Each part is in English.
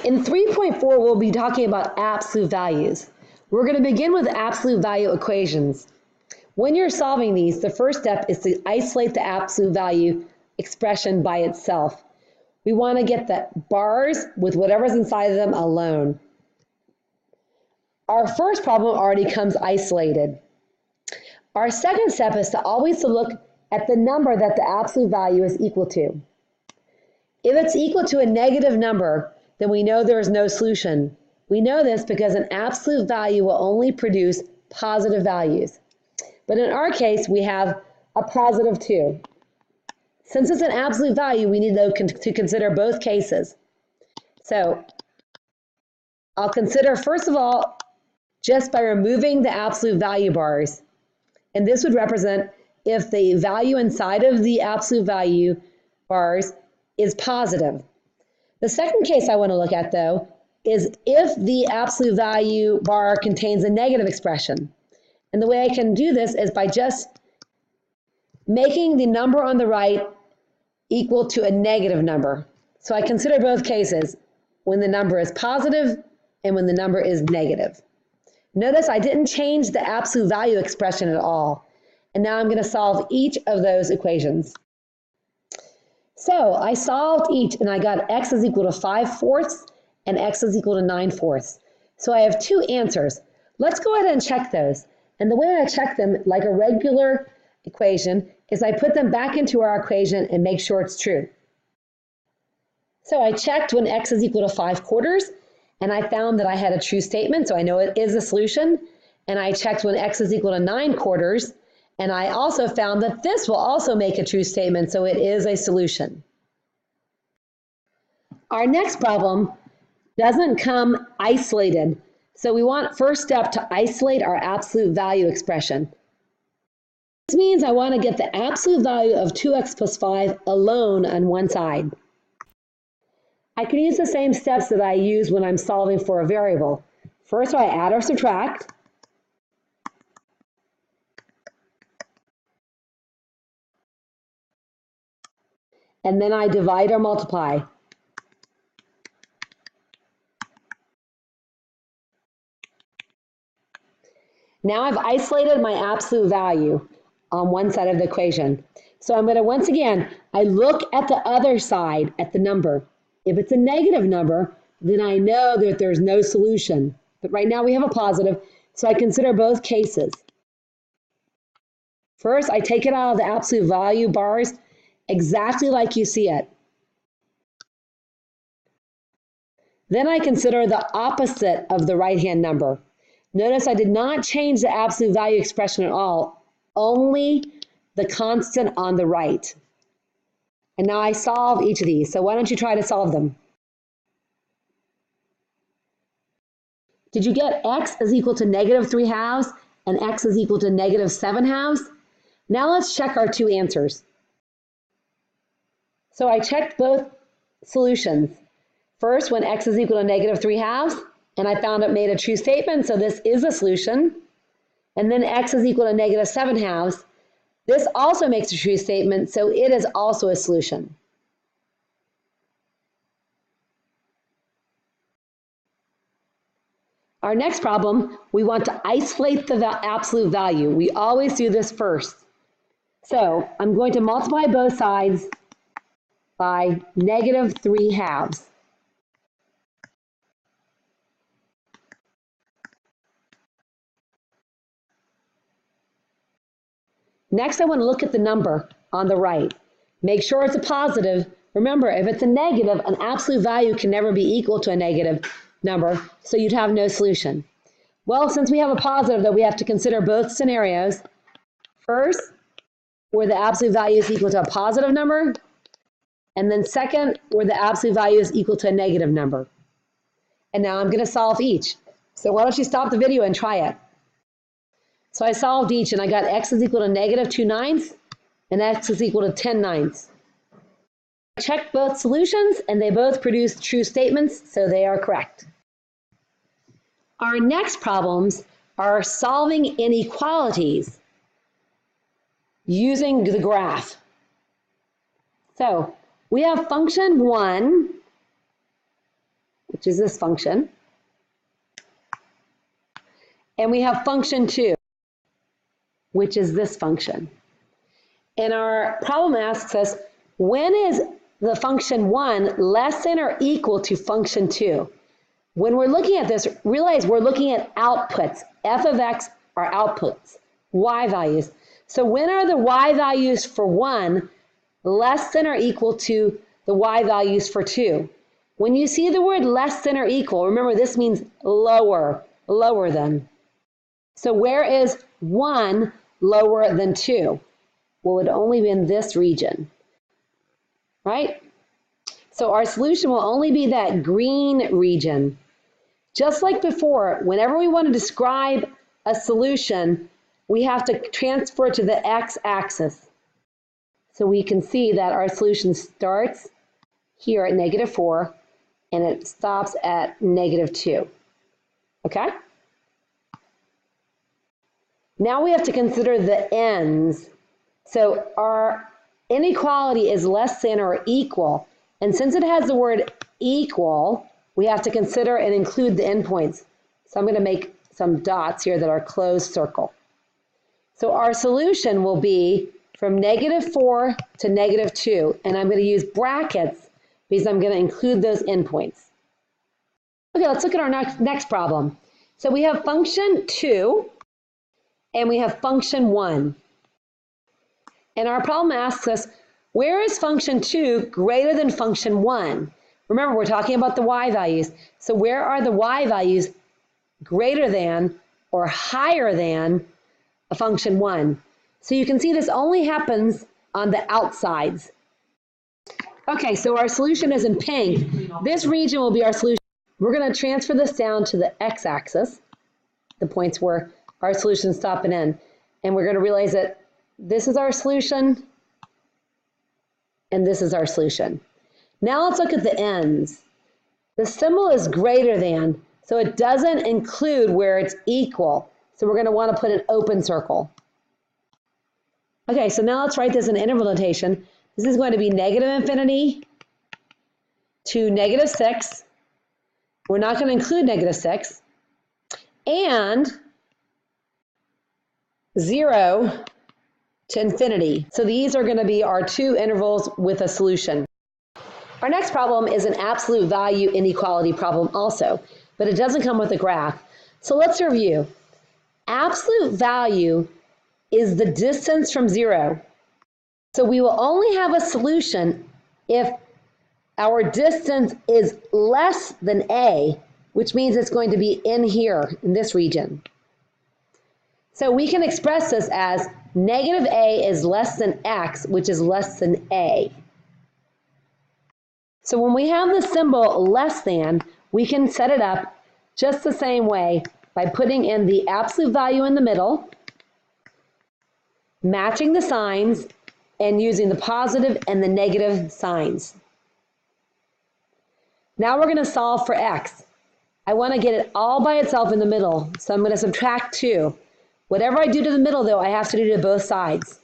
In 3.4, we'll be talking about absolute values. We're going to begin with absolute value equations. When you're solving these, the first step is to isolate the absolute value expression by itself. We want to get the bars with whatever's inside of them alone. Our first problem already comes isolated. Our second step is to always look at the number that the absolute value is equal to. If it's equal to a negative number, then we know there is no solution. We know this because an absolute value will only produce positive values. But in our case, we have a positive 2. Since it's an absolute value, we need to consider both cases. So I'll consider, first of all, just by removing the absolute value bars. And this would represent if the value inside of the absolute value bars is positive. The second case I want to look at, though, is if the absolute value bar contains a negative expression. And the way I can do this is by just making the number on the right equal to a negative number. So I consider both cases, when the number is positive and when the number is negative. Notice I didn't change the absolute value expression at all. And now I'm going to solve each of those equations. So I solved each and I got x is equal to 5/4 and x is equal to 9/4. So I have two answers. Let's go ahead and check those. And the way I check them, like a regular equation, is I put them back into our equation and make sure it's true. So I checked when x is equal to 5/4 and I found that I had a true statement, so I know it is a solution. And I checked when x is equal to 9/4 and I also found that this will also make a true statement, so it is a solution. Our next problem doesn't come isolated. So we want, first step, to isolate our absolute value expression. This means I want to get the absolute value of 2x plus 5 alone on one side. I can use the same steps that I use when I'm solving for a variable. First, I add or subtract. And then I divide or multiply. Now I've isolated my absolute value on one side of the equation. So I'm going to, once again, I look at the other side, at the number. If it's a negative number, then I know that there's no solution. But right now we have a positive, so I consider both cases. First, I take it out of the absolute value bars exactly like you see it. Then I consider the opposite of the right-hand number. Notice I did not change the absolute value expression at all, only the constant on the right. And now I solve each of these. So why don't you try to solve them? Did you get x is equal to -3/2 and x is equal to -7/2? Now let's check our two answers. So I checked both solutions. First, when x is equal to -3/2, and I found it made a true statement, so this is a solution. And then x is equal to -7/2. This also makes a true statement, so it is also a solution. Our next problem, we want to isolate the absolute value. We always do this first. So I'm going to multiply both sides by -3/2. Next, I want to look at the number on the right. Make sure it's a positive. Remember, if it's a negative, an absolute value can never be equal to a negative number, so you'd have no solution. Well, since we have a positive, though, we have to consider both scenarios. First, where the absolute value is equal to a positive number, and then second, where the absolute value is equal to a negative number. And now I'm going to solve each. So why don't you stop the video and try it? So I solved each, and I got x is equal to -2/9 and x is equal to 10/9. I checked both solutions, and they both produce true statements, so they are correct. Our next problems are solving inequalities using the graph. So we have function 1, which which is this function. And we have function 2, which is this function. And our problem asks us, when is the function 1 less than or equal to function 2? When we're looking at this, realize we're looking at outputs. F of x are outputs, y values. So when are the y values for 1 less than or equal to the y values for 2? When you see the word less than or equal, remember this means lower, lower than. So where is 1 lower than 2? Well, it would only be in this region, right? So our solution will only be that green region. Just like before, whenever we want to describe a solution, we have to transfer to the x-axis. So we can see that our solution starts here at -4 and it stops at -2. Okay? Now we have to consider the ends. So our inequality is less than or equal. And since it has the word equal, we have to consider and include the endpoints. So I'm going to make some dots here that are closed circle. So our solution will be from -4 to -2. And I'm going to use brackets because I'm going to include those endpoints. Okay, let's look at our next problem. So we have function 2 and we have function 1. And our problem asks us, where is function 2 greater than function 1? Remember, we're talking about the y values. So where are the y values greater than or higher than a function 1? So you can see this only happens on the outsides. Okay, so our solution is in pink. This region will be our solution. We're going to transfer this down to the x-axis, the points where our solutions stop and end. And we're going to realize that this is our solution, and this is our solution. Now let's look at the ends. The symbol is greater than, so it doesn't include where it's equal. So we're going to want to put an open circle. Okay, so now let's write this in interval notation. This is going to be -infinity to -6. We're not going to include -6. And 0 to infinity. So these are going to be our two intervals with a solution. Our next problem is an absolute value inequality problem also, but it doesn't come with a graph. So let's review. Absolute value is the distance from 0. So we will only have a solution if our distance is less than a, which means it's going to be in here, in this region. So we can express this as -a is less than x, which is less than a. So when we have the symbol less than, we can set it up just the same way by putting in the absolute value in the middle, matching the signs, and using the positive and the negative signs. Now we're going to solve for x. I want to get it all by itself in the middle, so I'm going to subtract 2. Whatever I do to the middle, though, I have to do to both sides.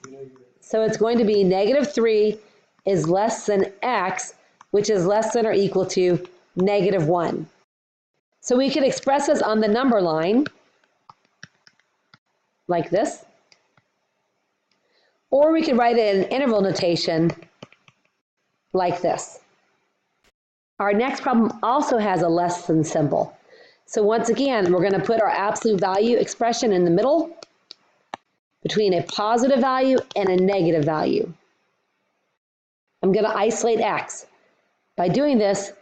So it's going to be -3 is less than x, which is less than or equal to -1. So we could express this on the number line like this. Or we could write it in interval notation like this. Our next problem also has a less than symbol. So once again, we're going to put our absolute value expression in the middle between a positive value and a negative value. I'm going to isolate x. By doing this,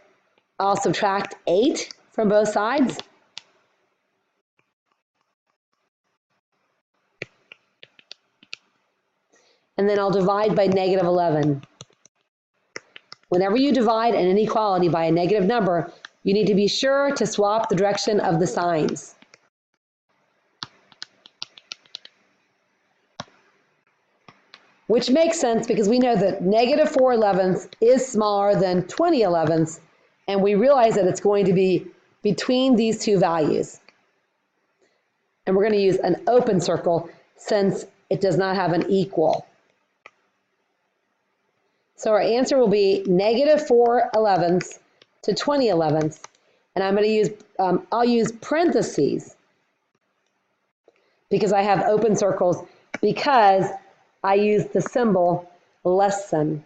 I'll subtract 8 from both sides. And then I'll divide by -11. Whenever you divide an inequality by a negative number, you need to be sure to swap the direction of the signs. Which makes sense because we know that -4/11 is smaller than 20/11, and we realize that it's going to be between these two values. And we're going to use an open circle since it does not have an equal. So our answer will be -4/11 to 20/11. and I'm going to use, I'll use parentheses because I have open circles because I use the symbol less than.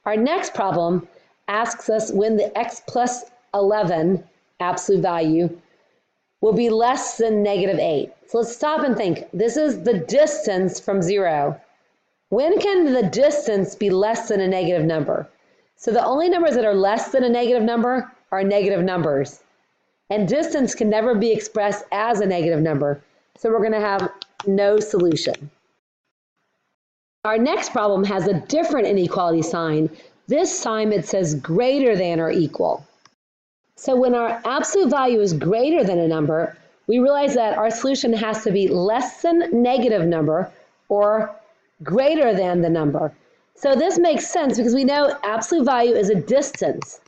Our next problem asks us when the x plus 11 absolute value will be less than negative 8. So let's stop and think. This is the distance from 0. When can the distance be less than a negative number? So the only numbers that are less than a negative number are negative numbers. And distance can never be expressed as a negative number. So we're going to have no solution. Our next problem has a different inequality sign. This time it says greater than or equal. So when our absolute value is greater than a number, we realize that our solution has to be less than negative number or greater than the number. So this makes sense because we know absolute value is a distance.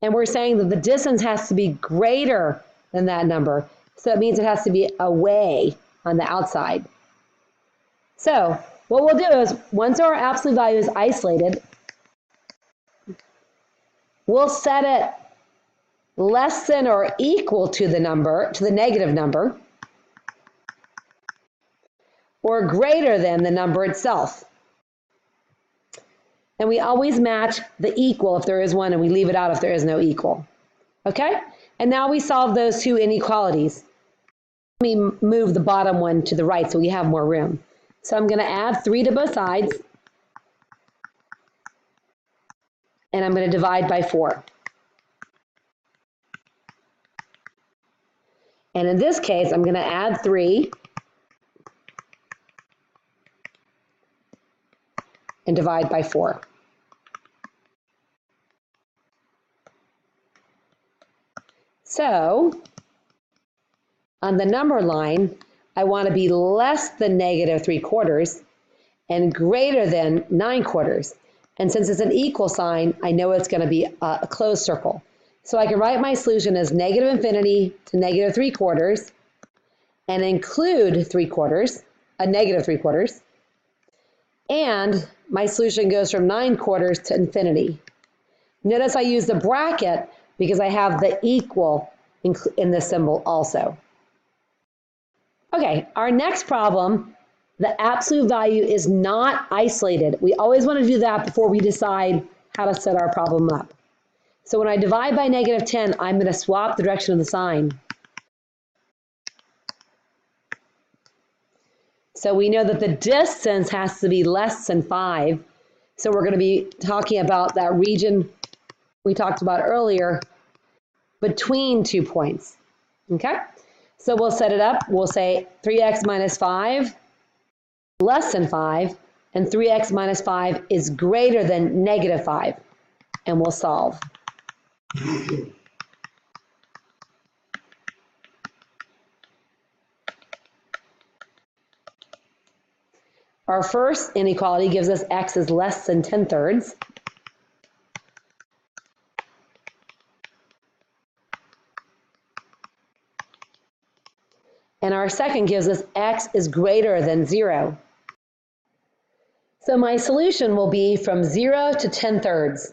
And we're saying that the distance has to be greater than that number. So it means it has to be away on the outside. So what we'll do is once our absolute value is isolated, we'll set it less than or equal to the number, to the negative number, or greater than the number itself. And we always match the equal if there is one, and we leave it out if there is no equal. Okay? And now we solve those two inequalities. Let me move the bottom one to the right so we have more room. So I'm going to add 3 to both sides. And I'm going to divide by 4. And in this case, I'm going to add 3 and divide by 4. So on the number line, I want to be less than negative 3/4 and greater than 9/4. And since it's an equal sign, I know it's going to be a closed circle. So I can write my solution as negative infinity to negative 3/4 and include 3/4, a negative 3/4. And my solution goes from 9/4 to infinity. Notice I use the bracket because I have the equal in the symbol also. Okay, our next problem, the absolute value is not isolated. We always want to do that before we decide how to set our problem up. So when I divide by negative 10, I'm going to swap the direction of the sign. So we know that the distance has to be less than 5. So we're going to be talking about that region we talked about earlier between 2 points. Okay? So we'll set it up. We'll say 3x minus 5 less than 5, and 3x minus 5 is greater than negative 5. And we'll solve. Our first inequality gives us x is less than 10/3. And our second gives us x is greater than 0. So my solution will be from 0 to 10/3.